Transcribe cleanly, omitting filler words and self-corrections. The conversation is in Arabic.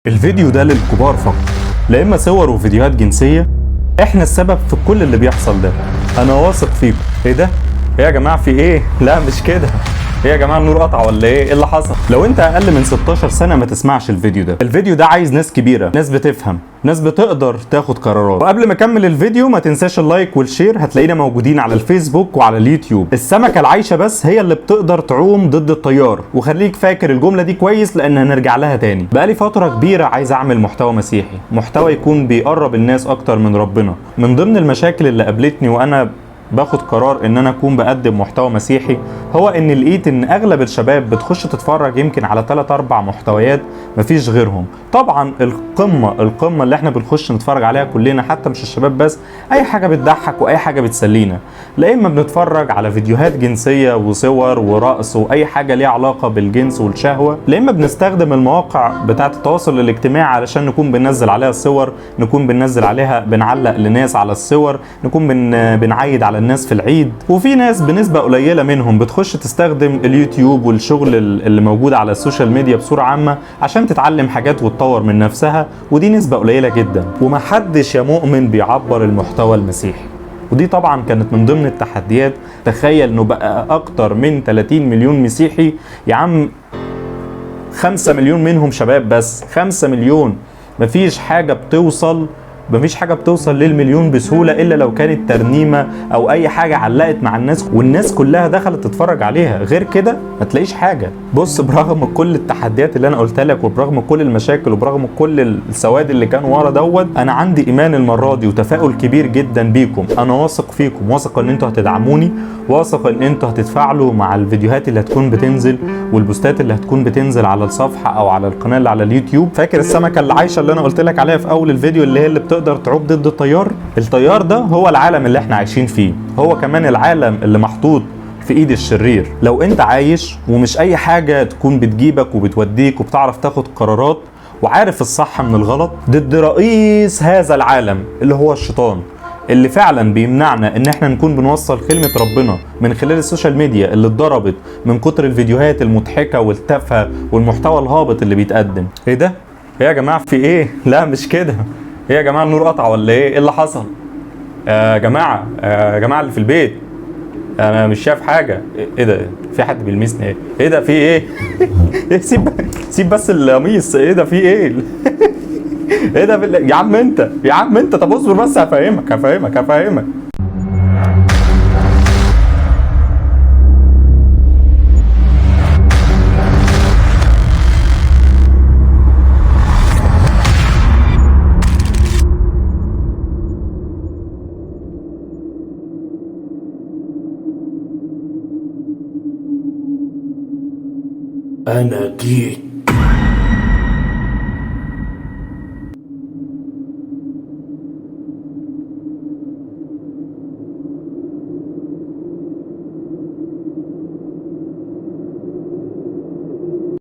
الفيديو ده للكبار فقط، لا اما صور وفيديوهات جنسية. احنا السبب في كل اللي بيحصل ده، انا واثق فيكم. ايه ده؟ ايه يا جماعة في ايه؟ لا مش كده. ايه يا جماعة النور قطع ولا ايه؟ ايه اللي حصل؟ لو انت اقل من 16 سنة ما تسمعش الفيديو ده. الفيديو ده عايز ناس كبيرة، ناس بتفهم، ناس بتقدر تاخد قرارات. وقبل ما اكمل الفيديو ما تنساش اللايك والشير، هتلاقينا موجودين على الفيسبوك وعلى اليوتيوب. السمكة العايشة بس هي اللي بتقدر تعوم ضد التيار، وخليك فاكر الجملة دي كويس لان هنرجع لها تاني. بقالي فترة كبيرة عايز اعمل محتوى مسيحي، محتوى يكون بيقرب الناس اكتر من ربنا. من ضمن المشاكل اللي قابلتني وانا باخد قرار ان انا اكون بقدم محتوى مسيحي هو ان لقيت ان اغلب الشباب بتخش تتفرج يمكن على 3-4 محتويات مفيش غيرهم. طبعا القمه اللي احنا بنخش نتفرج عليها كلنا، حتى مش الشباب بس، اي حاجه بتضحك واي حاجه بتسلينا. لا اما بنتفرج على فيديوهات جنسيه وصور ورقص واي حاجه ليها علاقه بالجنس والشهوه، لا اما بنستخدم المواقع بتاعه التواصل الاجتماعي علشان نكون بننزل عليها الصور، نكون بننزل عليها بنعلق لناس على الصور، نكون بنعيد على الناس في العيد. وفي ناس بنسبة قليلة منهم بتخش تستخدم اليوتيوب والشغل اللي موجود على السوشيال ميديا بصورة عامة عشان تتعلم حاجات وتطور من نفسها، ودي نسبة قليلة جدا. ومحدش يا مؤمن بيعبر المحتوى المسيحي، ودي طبعا كانت من ضمن التحديات. تخيل انه بقى اكتر من 30 مليون مسيحي يا عم، 5 مليون منهم شباب بس، 5 مليون. مفيش حاجة بتوصل للمليون بسهولة إلا لو كانت ترنيمة أو أي حاجة علقت مع الناس والناس كلها دخلت تتفرج عليها، غير كده ما تلاقيش حاجة. بص، برغم كل التحديات اللي أنا قلت لك، وبرغم كل المشاكل، وبرغم كل السواد اللي كان ورا دوت، أنا عندي إيمان المرة دي وتفاؤل كبير جدا بيكم. أنا واثق فيكم، واثق إن أنتوا هتدعموني، واثق إن أنتوا هتتفاعلوا مع الفيديوهات اللي هتكون بتنزل والبوستات اللي هتكون بتنزل على الصفحة أو على القناة اللي على اليوتيوب. فاكر السمكة اللي عايشة اللي أنا قلت لك عليها في أول الفيديو، اللي هي اللي بتقدر تعوم ضد التيار؟ التيار ده هو العالم اللي احنا عايشين فيه، هو كمان العالم اللي محطوط في ايد الشرير. لو انت عايش ومش اي حاجة تكون بتجيبك وبتوديك وبتعرف تاخد قرارات وعارف الصح من الغلط، ضد رئيس هذا العالم اللي هو الشيطان، اللي فعلا بيمنعنا ان احنا نكون بنوصل كلمة ربنا من خلال السوشيال ميديا اللي اتضربت من كتر الفيديوهات المضحكة والتافهة والمحتوى الهابط اللي بيتقدم. ايه ده؟ ايه يا جماعة في ايه؟ لا مش كده. ايه يا جماعة النور قطع ولا ايه؟ ايه اللي حصل؟ يا جماعة اللي في البيت، انا مش شايف حاجة. ايه ده؟ في حد بيلمسني؟ ايه ده في ايه؟ إيه سيب بس القميص. ايه ده في ايه؟ ايه ده يا عم انت طب اصبر بس، هفهمك. أنا جيت